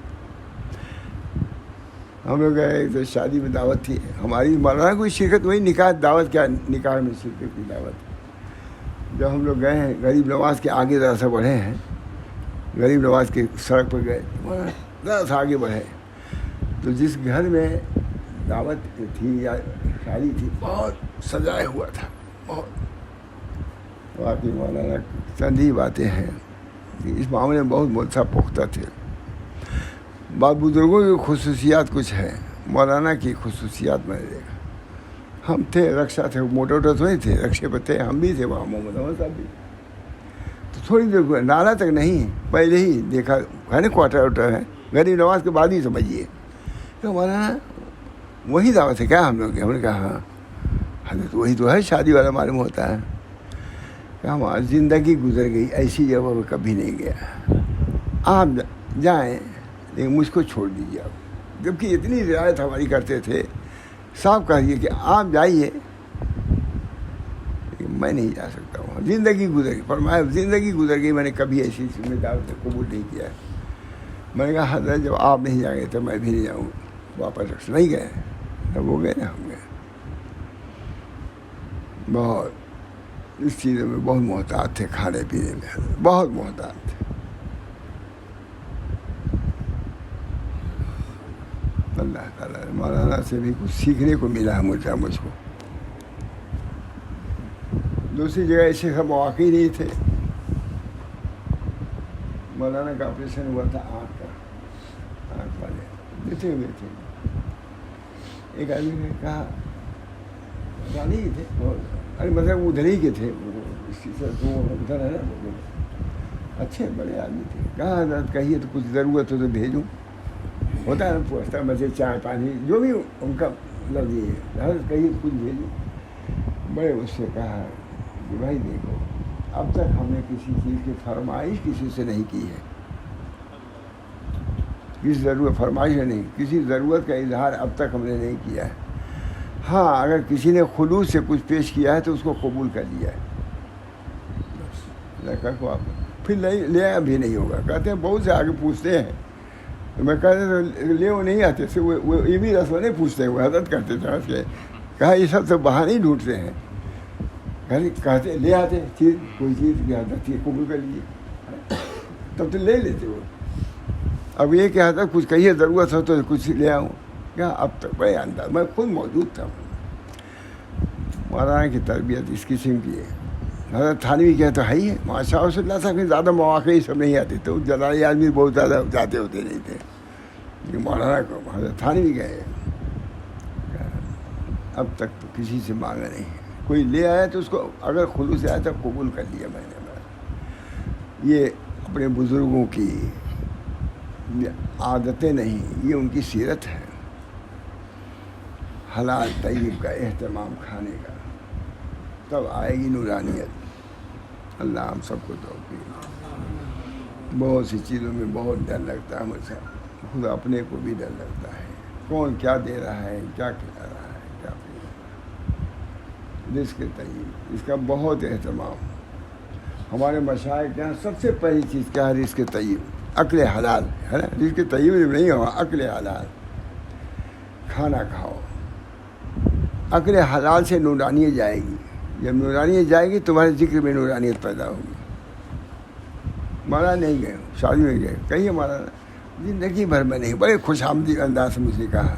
Speaker 1: ہم لوگ گئے تو شادی میں دعوت تھی ہماری، مولانا کوئی شرکت وہی نکاح دعوت، کیا نکاح میں شرکت کی دعوت. جب ہم لوگ گئے ہیں غریب نواز کے آگے ذرا سا بڑھے ہیں، غریب نواز کے سڑک پر گئے، ذرا سا آگے بڑھے تو جس گھر میں دعوت تھی یا شادی تھی بہت سجائے ہوا تھا. بہت واقعی مولانا چند ہی باتیں ہیں کہ اس معاملے میں بہت ملسا پختہ تھے. بعض بزرگوں کی خصوصیات کچھ ہیں، مولانا کی خصوصیات میں نے دیکھا. ہم تھے رکشا تھے، موٹے موٹے تھوڑے تھے، رکشے پہ تھے، ہم بھی تھے وہاں، محمد احمد صاحب بھی. تو تھوڑی دیر نالا تک نہیں، پہلے ہی دیکھا ہے نا کوارٹر وارٹر ہے، غریب نواز کے بعد ہی سمجھیے. تو مولانا وہی دعوت ہے کیا ہم لوگ کی؟ ہم نے کہا ہاں حضرت وہی تو ہے، شادی والا معلوم ہوتا ہے. کہ ہماری زندگی گزر گئی ایسی جگہ پر کبھی نہیں گیا. آپ جائیں لیکن مجھ کو چھوڑ دیجیے آپ. جبکہ اتنی رعایت ہماری کرتے تھے، صاحب کہیے کہ آپ جائیے لیکن میں نہیں جا سکتا ہوں، زندگی گزر گئی. فرمایا زندگی گزر گئی، میں نے کبھی ایسی ذمہ دعوت قبول نہیں کیا. میں نے کہا حضرت جب آپ نہیں جائیں گے تو میں بھی نہیں جاؤں. واپس رکھ نہیں گئے، تب وہ گئے نا ہم گئے. بہت اس چیزوں میں بہت محتاط تھے، کھانے پینے میں بہت محتاط تھے. اللہ تعالیٰ مولانا سے بھی کچھ سیکھنے کو ملا مجھ کو. دوسری جگہ ایسے سب مواقع نہیں تھے. مولانا کا آپریشن ہوا تھا آنکھ کا، آنکھ والے بیٹھے ہوئے تھے. ایک آدمی نے کہا پتا نہیں تھے، ارے مطلب ادھر ہی کے تھے، ادھر ہے نا، اچھے بڑے آدمی تھے. کہا حضرت کہیے تو کچھ ضرورت ہو تو بھیجوں. ہوتا ہے نا پوچھتا مجھے چائے پانی جو بھی ان کا لفظ یہ حضرت کہیں کچھ بھیجی، بڑے اس سے کہا کہ بھائی دیکھو اب تک ہم نے کسی چیز کی فرمائش کسی سے نہیں کی ہے، کسی ضرورت فرمائش ہے نہیں، کسی ضرورت کا اظہار اب تک ہم نے نہیں کیا ہے. ہاں اگر کسی نے خلوص سے کچھ پیش کیا ہے تو اس کو قبول کر لیا ہے، لڑکا کو آپ پھر لے آیا بھی نہیں ہوگا. کہتے ہیں بہت سے آگے پوچھتے ہیں، میں کہتے تو لے وہ نہیں آتے تھے، وہ یہ بھی رسم نہیں پوچھتے، وہ حضرت کرتے تھے. کہا یہ سب تو بہانے ہی ڈھونڈتے ہیں. کہتے لے آتے چیز، کوئی چیز کی حضرت تھی قبول کر لیجیے، تب تو لے لیتے وہ. اب یہ کہ حضرت کچھ کہیے ضرورت ہو تو کچھ لے آؤں کیا. اب تک بڑے انداز میں خود موجود تھا. مولانا کی تربیت اس قسم کی ہے. حضرت تھانوی کہتے تو ہے ہی ہے، ماشاء اللہ صاحب کے زیادہ مواقع یہ سب نہیں آتے تھے، جلائی آدمی بہت زیادہ جاتے ہوتے نہیں تھے. مولانا کو حضرت تھانوی گئے، اب تک تو کسی سے مانگا نہیں. کوئی لے آیا تو اس کو اگر خلوص سے آیا تو قبول کر لیا میں نے. یہ اپنے بزرگوں کی عادتیں نہیں، یہ ان کی سیرت ہے. حلال طیب کا اہتمام کھانے کا، تب آئے گی نورانیت. اللہ ہم سب کو توفیق. بہت سی چیزوں میں بہت ڈر لگتا ہے مجھے، خود اپنے کو بھی ڈر لگتا ہے. کون کیا دے رہا ہے، کیا کھلا رہا ہے، کیا پی رہا ہے. رزق طیب اس کا بہت اہتمام. ہمارے مشائخ کے یہاں سب سے پہلی چیز کیا ہے؟ رزق طیب، عقل حلال ہے نا. رزق طیب نہیں ہوا، عقل حلال. کھانا کھاؤ، عقل حلال سے نورانیت جائے گی. جب نورانیت جائے گی تمہارے ذکر میں نورانیت پیدا ہوگی. مولانا نہیں گئے، شادی میں گئے، کہیے مولانا زندگی بھر میں نہیں. بڑے خوش آمدید انداز سے مجھے کہا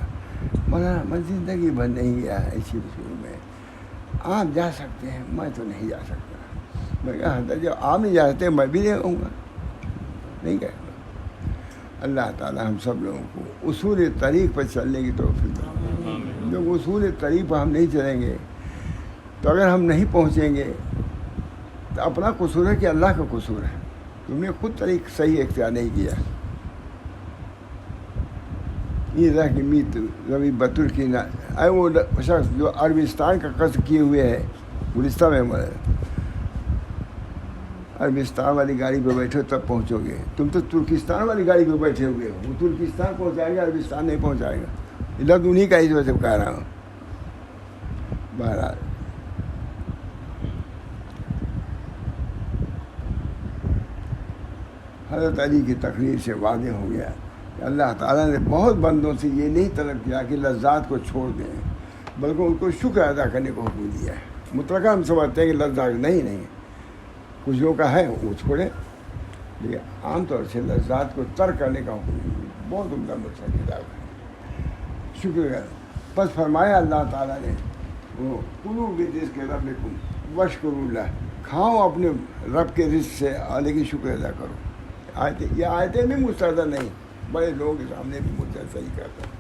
Speaker 1: مولانا میں زندگی بھر نہیں گیا ایسی رسول میں، آپ جا سکتے ہیں، میں تو نہیں جا سکتا. میں کہا حضرت جب آپ نہیں جا سکتے میں بھی نہیں کہوں گا، نہیں گئے. اللہ تعالیٰ ہم سب لوگوں کو اصول طریق پر چلنے کی توفیق دے. جب اصول طریق پر ہم نہیں چلیں گے تو اگر ہم نہیں پہنچیں گے تو اپنا قصور ہے کہ اللہ کا قصور ہے. تم نے خود طریق صحیح اختیار نہیں کیا. یہ رہ کہ میت ربی بطور کی نہ اے وہ شخص جو عربستان کا قصد کیے ہوئے ہے، گلستہ میں عربستان والی گاڑی پہ بیٹھو تب پہنچو گے. تم تو ترکستان والی گاڑی پہ بیٹھے ہوئے ہو. وہ ترکستان پہنچائے گا، عربستان نہیں پہنچائے گا. لفظ انہیں کا اس وجہ سے کہہ رہا ہوں. بہرحال حضرت علی کی تقریر سے واضح ہو گیا کہ اللہ تعالیٰ نے بہت بندوں سے یہ نہیں طلب کیا کہ لذات کو چھوڑ دیں، بلکہ ان کو شکر ادا کرنے کو حکم دیا ہے. مطلقاً ہم سمجھتے ہیں کہ لذات نہیں، کچھ لوگوں کا ہے وہ چھوڑیں، لیکن عام طور سے لذات کو ترک کرنے کا حکم بہت عمدہ مطلب کتاب ہے. شکر بس فرمایا اللہ تعالیٰ نے وہ کلو برزق ربکم واشکروا لہ، کھاؤ اپنے رب کے رزق سے لیکن شکر ادا کرو. یہ آیتیں بھی مستحضر نہیں، بڑے لوگوں کے سامنے بھی مستحضر صحیح کرتا ہے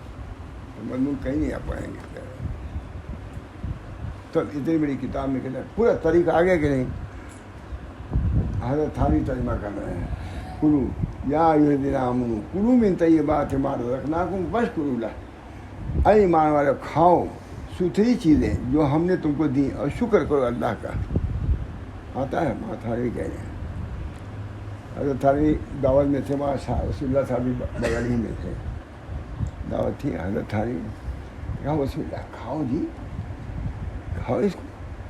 Speaker 1: تو مضمون کہیں نہیں آ پائیں گے. تو اتنی بڑی کتاب میں کہتے ہیں پورا طریقہ آگے کہ نہیں. حضرت تھانوی ترجمہ کر رہے ہیں کلو یا ایھا الذین آمنوا کلوا من طیبات ما رزقناکم واشکروا لہ. اے ایمان والے کھاؤ ستھری چیزیں جو ہم نے تم کو دی اور شکر کرو اللہ کا. آتا ہے ماں تھانوی کہہ رہے ہیں. حضرت تھانوی دعوت میں تھے، وہاں رسول اللہ صاحب بھی بغل ہی میں تھے، دعوت تھی. حضرت تھانوی کہا رسول اللہ کھاؤ جی، کھاؤ اس کو،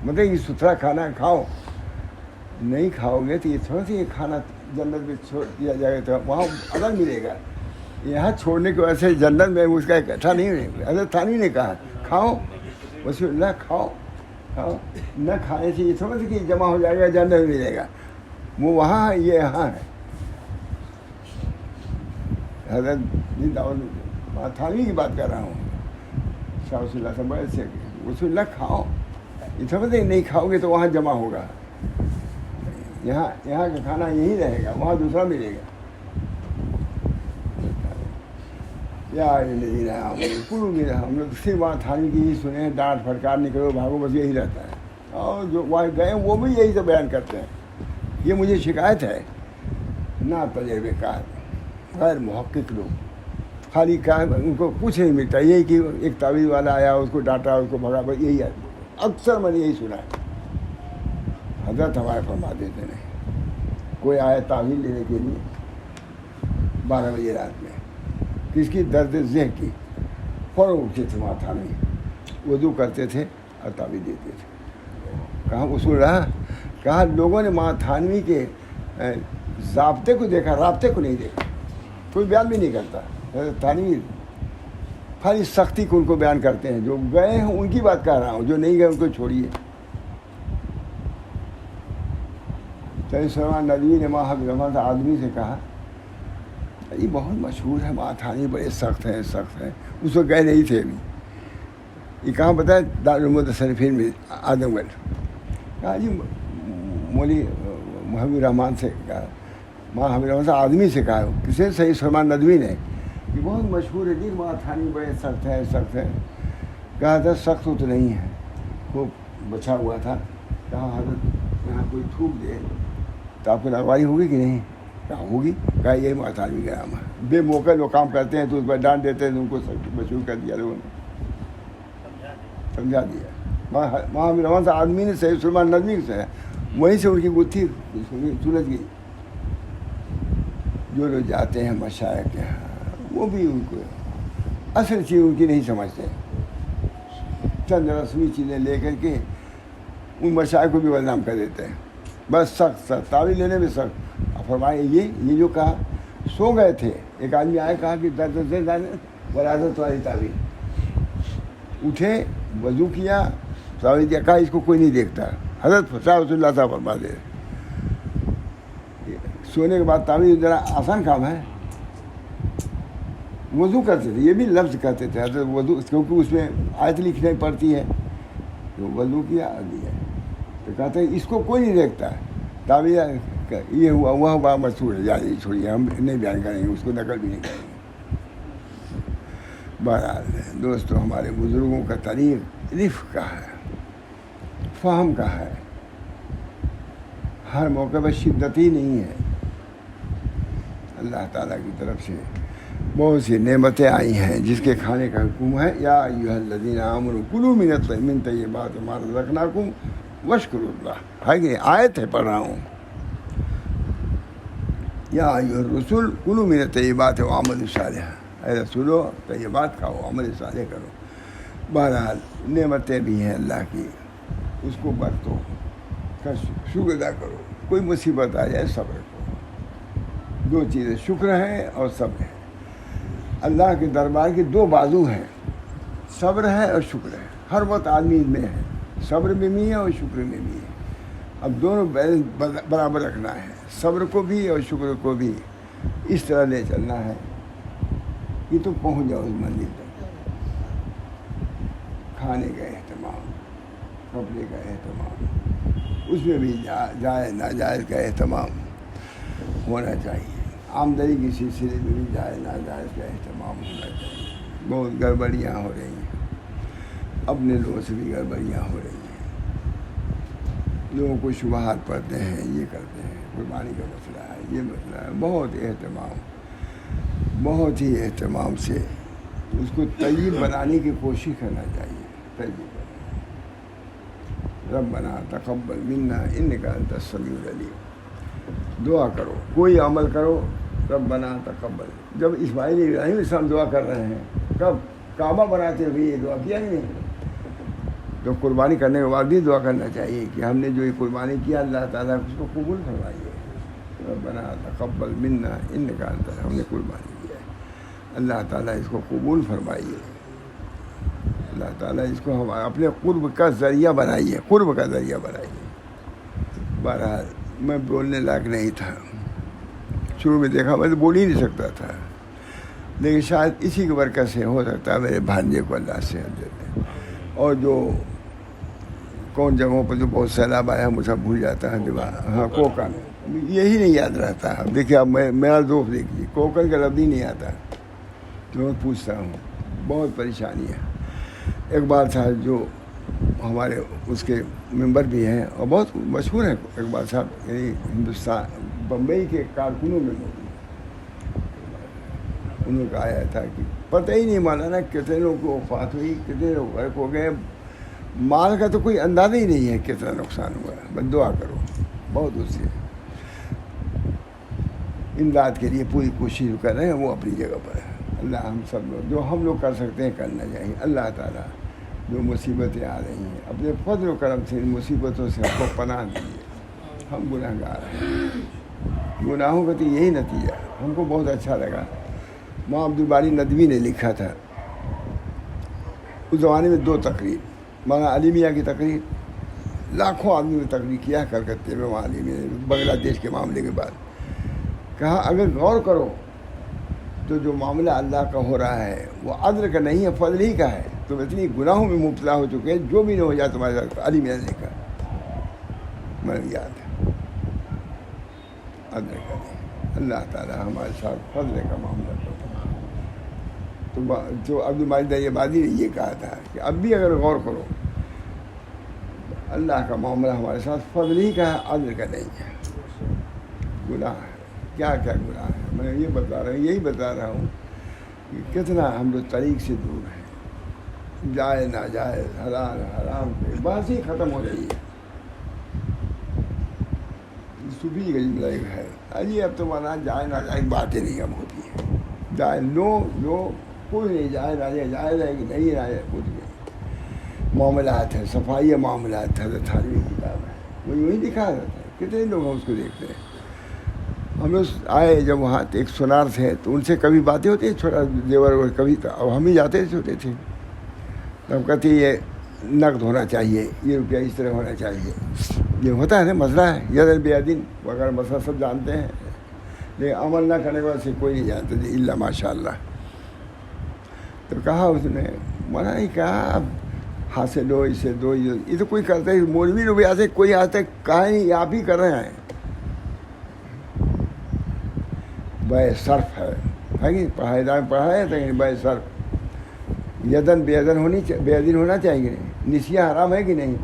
Speaker 1: مطلب یہ ستھرا کھانا کھاؤ. نہیں کھاؤ گے تو یہ تھوڑا سا یہ کھانا جنت میں چھوڑ دیا جائے گا تو وہاں اجر ملے گا. یہاں چھوڑنے کی وجہ سے جنت میں اس کا اکٹھا نہیں ہوئے. حضرت تھانوی نے کہا کھاؤ رسول اللہ کھاؤ کھاؤ، نہ کھانے سے یہ تھوڑا سا کہ جمع ہو جائے گا جنت میں ملے گا. وہ وہاں ہے، یہ یہاں ہے. حضرت دعوت تھانوی کی بات کر رہا ہوں. شاہ رسول اللہ سے بڑے سے رسول اللہ کھاؤ، یہ سمجھ نہیں کھاؤ گے تو وہاں جمع ہوگا. یہاں کا کھانا یہی رہے گا، وہاں دوسرا ملے گا. یا الذین آمنوا کلوا من، ہم لوگ صرف وہاں تھانوی کی ہی سنے ہیں، ڈانٹ پھٹکار نکلو بھاگو، بس یہی رہتا ہے. اور جو وہاں گئے وہ بھی یہی سے بیان کرتے ہیں. یہ مجھے شکایت ہے نہ تجربے کار غیر محقق لوگ خالی کام ان کو کچھ نہیں ملتا، یہی کہ ایک تعویذ والا آیا اس کو ڈانٹا اس کو بھگا، بس یہی ہے اکثر میں نے یہی سنا ہے۔ حضرت ہمارے فرما دیتے نہیں، کوئی آیا تعویذ لینے کے لیے 12 بجے رات میں، کس کی؟ درد ذہن کی، فوراً اٹھتے تھے وہاں تھانے، وضو کرتے تھے اور تعویذ دیتے تھے۔ کہاں اصول رہا؟ کہاں لوگوں نے ماں تھانوی کے ضابطے کو دیکھا، رابطے کو نہیں دیکھا، کوئی بیان بھی نہیں کرتا۔ تھانوی خالی سختی کو ان کو بیان کرتے ہیں، جو گئے ہیں ان کی بات کہہ رہا ہوں، جو نہیں گئے ان کو چھوڑیے۔ سید سلیمان ندوی نے ماں حق رحمت آدمی سے کہا، یہ بہت مشہور ہے ماں تھانوی، بڑے سخت ہیں سخت ہیں، اس وقت گئے نہیں تھے ابھی۔ یہ کہاں پتہ ہے؟ دارالمتصنفین میں اعظم گڑھ۔ کہا جی مولوی محبوب رحمان سے کہا، ماں حبیب رحمان سے آدمی سے کہا، کسے؟ سید سلیمان ندوی نے، یہ بہت مشہور ہے جی ماں تھانوی بڑے سخت ہیں سخت ہیں۔ کہا تھا سخت تو نہیں ہے، خوب بچا ہوا تھا۔ کہا حضرت یہاں کوئی تھوک دے تو آپ کو ناگواری ہوگی کہ نہیں؟ کہا ہوگی۔ کہا یہ ماں تھانوی کا نام ہے، بے موقع لوگ کام کرتے ہیں تو اس پر ڈانٹ دیتے ہیں، تو ان کو سخت مشہور کر دیا لوگوں نے، سمجھا دیا۔ ماں حبیب رحمان سے آدمی نے سید سلیمان ندوی سے، وہیں سے ان کی گتھی سلجھ گئی۔ جو لوگ جاتے ہیں مشائخ کے ہاں، وہ بھی ان کو اصل چیز ان کی نہیں سمجھتے، چند رسمی چیزیں لے کر کے ان مشائخ کو بھی بدنام کر دیتے ہیں۔ بس سخت سخت تعویذ لینے میں سخت۔ فرمائے یہ جو کہا، سو گئے تھے، ایک آدمی آیا کہا کہ درد سے وراثت والی تعویذ، اٹھے وضو کیا تعویذ دیا، کہا اس کو کوئی نہیں دیکھتا۔ حضرت رسول اللہ صاحب فرما دے، سونے کے بعد تعویذ ذرا آسان کام ہے۔ وضو کرتے تھے، یہ بھی لفظ کہتے تھے حضرت وضو، کیونکہ اس میں آیت لکھنی پڑتی ہے، تو وضو کیا دیا، تو کہتے ہیں اس کو کوئی نہیں دیکھتا۔ تعویذ یہ ہوا وہ بات مشہور ہے، جائے چھوڑیے، ہم نہیں بیان کریں گے، اس کو نقل بھی نہیں کریں گے۔ بہرحال دوستو، ہمارے بزرگوں کا طریق رفق کا ہے، فہم کا ہے، ہر موقع پر شدت ہی نہیں ہے۔ اللہ تعالیٰ کی طرف سے بہت سی نعمتیں آئی ہیں جس کے کھانے کا حکم ہے، یا ایھا الذین آمنوا کلوا من طیبات ما رزقناکم واشکروا اللہ، ہے کہ آیت ہے، پڑھ رہا ہوں۔ یا ایھا الرسل کلوا من الطیبات وعملوا صالحا، اے رسولو طیبات کھاؤ، عمل صالح کرو۔ بہرحال نعمتیں بھی ہیں اللہ کی، اس کو برتو، شکر ادا کرو۔ کوئی مصیبت آ جائے صبر کرو، دو چیزیں شکر ہے اور صبر ہے۔ اللہ کے دربار کے دو بازو ہیں، صبر ہے اور شکر ہے، ہر وقت آدمی میں ہے، صبر میں بھی ہے اور شکر میں بھی ہے۔ اب دونوں برابر رکھنا ہے، صبر کو بھی اور شکر کو بھی، اس طرح لے چلنا ہے کہ تم پہنچ جاؤ اس منزل تک۔ کھانے کا اہتمام، کپڑے کا اہتمام، اس میں بھی جائز ناجائز کا اہتمام ہونا چاہیے، آمدنی کے سلسلے میں بھی جائز ناجائز کا اہتمام ہونا چاہیے۔ بہت گڑبڑیاں ہو رہی ہیں، اپنے لوگوں سے بھی گڑبڑیاں ہو رہی ہیں، لوگوں کو شبہات پڑھتے ہیں، یہ کرتے ہیں، قربانی کا مسئلہ ہے، یہ مسئلہ ہے۔ بہت ہی اہتمام سے اس کو طیب بنانے کی کوشش کرنا چاہیے، طیب۔ ربنا تقبل منا انک انت السمیع العلیم، دعا کرو، کوئی عمل کرو، ربنا تقبل۔ جب اسماعیل ابراہیم السلام دعا کر رہے ہیں، کب کعبہ بناتے ہوئے یہ دعا کیا نہیں؟ تو قربانی کرنے کے بعد بھی دعا کرنا چاہیے کہ ہم نے جو یہ قربانی کیا اللہ تعالیٰ اس کو قبول فرمائیے۔ ربنا تقبل منا انک انت، ہم نے قربانی کیا ہے، اللہ تعالیٰ اس کو قبول فرمائیے، اللہ تعالیٰ اس کو ہم اپنے قرب کا ذریعہ بنائیے، قرب کا ذریعہ بنائیے۔ بہرحال میں بولنے لائق نہیں تھا، شروع میں دیکھا میں تو بول ہی نہیں سکتا تھا، لیکن شاید اسی کی برکت سے ہو سکتا ہے میرے بھانجے کو اللہ صحت دے دے۔ اور جو کون جگہوں پر جو بہت سیلاب آیا مجھے بھول جاتا ہے دماغ، ہاں کوکن، یہی نہیں یاد رہتا۔ دیکھیے اب میرا دوست دیکھیے، کوکن کا لفظ ہی نہیں آتا، میں پوچھتا ہوں، بہت پریشانی ہے۔ اقبال صاحب جو ہمارے اس کے ممبر بھی ہیں اور بہت مشہور ہیں، اقبال صاحب یعنی ہندوستان بمبئی کے کارکنوں میں موجود ہیں، انہوں نے کہا تھا کہ پتہ ہی نہیں مولانا کتنے لوگوں کو وفات ہوئی، کتنے لوگ غرق ہو گئے، مال کا تو کوئی اندازہ ہی نہیں ہے کتنا نقصان ہوا ہے. بس دعا کرو، بہت اس سے امداد کے لیے پوری کوشش کر رہے ہیں، وہ اپنی جگہ پر ہے. اللہ ہم سب لوگ جو ہم لوگ کر سکتے ہیں کرنا چاہیے. اللہ تعالیٰ جو مصیبتیں آ رہی ہیں اپنے فضل و کرم سے ان مصیبتوں سے ہم کو پناہ دیجیے. ہم گناہ گار ہیں، گناہوں کا تو یہی نتیجہ. ہم کو بہت اچھا لگا، مولانا عبد الباری ندوی نے لکھا تھا اس زمانے میں 2 تقریر، مولانا علی میاں کی تقریر، لاکھوں آدمی نے تقریر کیا کلکتے میں مولانا علی میاں نے بنگلہ دیش کے معاملے کے بعد. کہا اگر غور کرو تو جو معاملہ اللہ کا ہو رہا ہے وہ عدل کا نہیں ہے، فضل ہی کا ہے. تم اتنی گناہوں میں مبتلا ہو چکے ہیں، جو بھی نہ ہو جائے تمہارے ساتھ. علی میاں نے کہا، میں یاد ہے، عدل کا نہیں. اللہ تعالیٰ ہمارے ساتھ فضل کا معاملہ کرتا. تو عبد الباری دریابادی نے یہ کہا تھا کہ اب بھی اگر غور کرو اللہ کا معاملہ ہمارے ساتھ فضل ہی کا ہے، عدل کا نہیں ہے. گناہ ہے، کیا کیا گناہ ہے. میں یہ بتا رہا ہوں، یہی بتا رہا ہوں کہ کتنا ہم لوگ طریق سے دور ہیں. جائز ناجائز، حلال حرام پہ بات ہی ختم ہو رہی ہے. صوفی کا جملہ ایک ہے، اجی اب تو مانا جائز ناجائز باتیں نہیں اب ہوتی ہیں. جائز جو کوئی نہیں، جائز ناجائز، جائز ہے کہ نہیں جائز کچھ نہیں. معاملات ہیں، صفائی معاملات، حضرت تھانوی کی کتاب ہے، وہ یوں ہی دکھا رہتا ہے. کتنے لوگ ہم اس کو دیکھتے ہیں. ہم لوگ آئے جب وہاں ایک سونار تھے تو ان سے کبھی باتیں ہوتی ہیں، چھوٹا زیور کبھی تو اب ہم ہی جاتے تھے، چھوٹے تھے. تب کہتے یہ نقد ہونا چاہیے، یہ روپیہ اس طرح ہونا چاہیے. یہ ہوتا ہے نا مسئلہ ہے، یدن بیدن وغیرہ مسئلہ سب جانتے ہیں، لیکن عمل نہ کرنے کے بعد سے کوئی نہیں جانتا جی اللہ ماشاء اللہ. تو کہا اس نے، منع نہیں کہا حاصل دو، اسے دو، یہ تو کوئی کرتا ہے. مولوی لوگ ایسے کوئی آج تک کہا نہیں، آپ ہی کر رہے ہیں. بے صرف ہے کہ پڑھائی دار پڑھایا تھا کہ بے صرف یدن بے ادن ہونا چاہیے. نہیں نسیہ حرام ہے کہ نہیں،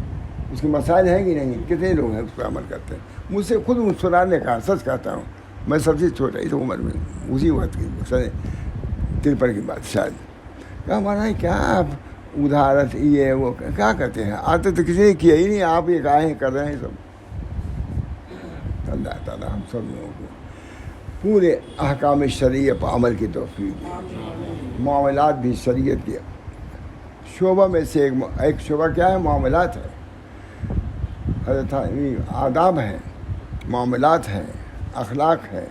Speaker 1: اس کے مسائل ہیں کہ نہیں. کتنے لوگ ہیں اس پہ عمل کرتے ہیں. مجھ سے خود سنار نے کہا، سچ کہتا ہوں، میں سب سے چھوٹا ہی تھا عمر میں، اسی وقت کی 53 کی بات شاید. کہا ہمارا کیا آپ ادھارت یہ وہ کیا کہتے ہیں، آتے تو کسی نے کیا ہی نہیں، آپ یہ کہا ہیں کر رہے ہیں سب. اللہ تعالیٰ ہم سب لوگوں کو پورے احکام شرعیہ پر عمل کی توفیق دی. معاملات بھی شریعت کے شعبہ میں سے ایک شعبہ کیا ہے؟ معاملات ہے. حضرت آداب ہیں، معاملات ہیں، اخلاق ہے.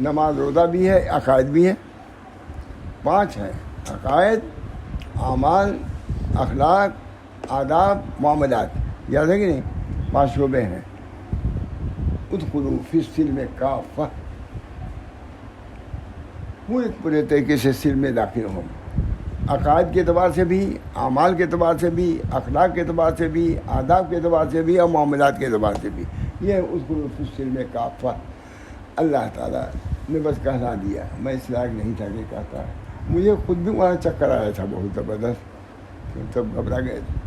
Speaker 1: نماز روزہ بھی ہے، عقائد بھی ہے. 5 ہیں: عقائد، اعمال، اخلاق، آداب، معاملات. یاد ہے کہ نہیں؟ 5 شعبے ہیں. ادخلوا فی السلم کافہ، پورے طریقے سے سلم میں داخل ہوں. عقائد کے اعتبار سے بھی، اعمال کے اعتبار سے بھی، اخلاق کے اعتبار سے بھی، آداب کے اعتبار سے بھی اور معاملات کے اعتبار سے بھی. یہ ادخلوا فی السلم کافہ. اللہ تعالیٰ نے بس کہلا دیا، میں اس لائق نہیں تھا کہ کہتا. مجھے خود بھی وہاں چکر آیا تھا بہت زبردست، سب گھبرا گئے تھے.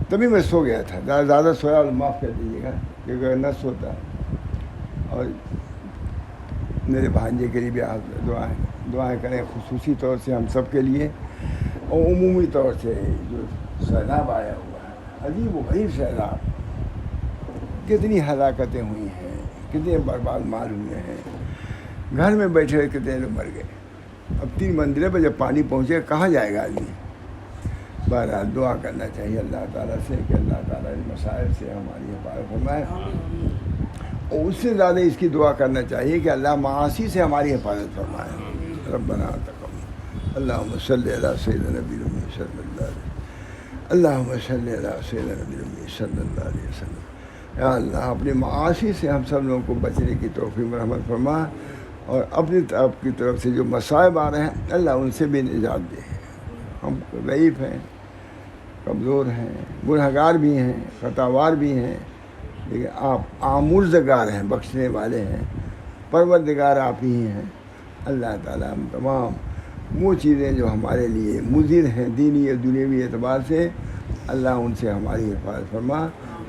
Speaker 1: تبھی میں سو گیا تھا، زیادہ سویا اور معاف کر دیجیے گا کیونکہ اگر نہ سوتا. اور میرے بھانجے کے لیے بھی آپ دعائیں کریں خصوصی طور سے ہم سب کے لیے، اور عمومی طور سے جو سیلاب آیا ہوا ہے، عجیب و غریب سیلاب. کتنی ہلاکتیں ہوئی ہیں، کتنے برباد مال ہوئے ہیں. گھر میں بیٹھے ہوئے کتنے لوگ مر گئے. اب 3 منزلے پہ جب پانی پہنچے کہاں جائے گا آدمی. بہرحال دعا کرنا چاہیے اللہ تعالیٰ سے کہ اللہ تعالیٰ ان مسائل سے ہماری حفاظت فرمائے. اور اس سے زیادہ اس کی دعا کرنا چاہیے کہ اللہ معاصی سے ہماری حفاظت فرمائے. ربنا تقبل. اللہم صلی علی سیدنا نبی الامی صلی اللہ علیہ وسلم. اللہم صلی علی سیدنا نبی الامی صلی اللہ علیہ وسلم. یا اللہ اپنی معاصی سے ہم سب لوگوں کو بچنے کی توفیق رحمت فرما، اور اپنی طرف کی طرف سے جو مصائب آ رہے ہیں اللہ ان سے بھی نجات دے. ہم ضعیف ہیں، کمزور ہیں، گنہگار بھی ہیں، خطاوار بھی ہیں، لیکن آپ آمرزگار ہیں، بخشنے والے ہیں، پروردگار آپ ہی ہیں. اللہ تعالیٰ ہم تمام وہ چیزیں جو ہمارے لیے مضر ہیں دینی اور دنیاوی اعتبار سے، اللہ ان سے ہماری حفاظت فرما.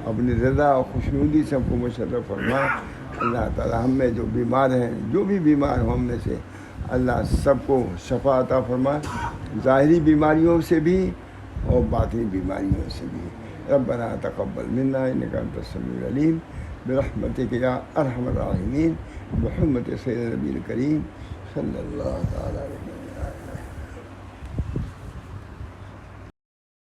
Speaker 1: اپنی رضا اور خوشنودی سے ہم کو مشرف فرما. اللہ تعالیٰ ہم میں جو بیمار ہیں، جو بھی بیمار ہوں ہم میں سے، اللہ سب کو شفا عطا فرما، ظاہری بیماریوں سے بھی اور باطنی بیماریوں سے بھی۔ ربنا تقبل منا انک انت السمیع العلیم برحمتک یا ارحم الراحمین، بحرمت سید نبی کریم صلی اللہ تعالی علیہ وسلم۔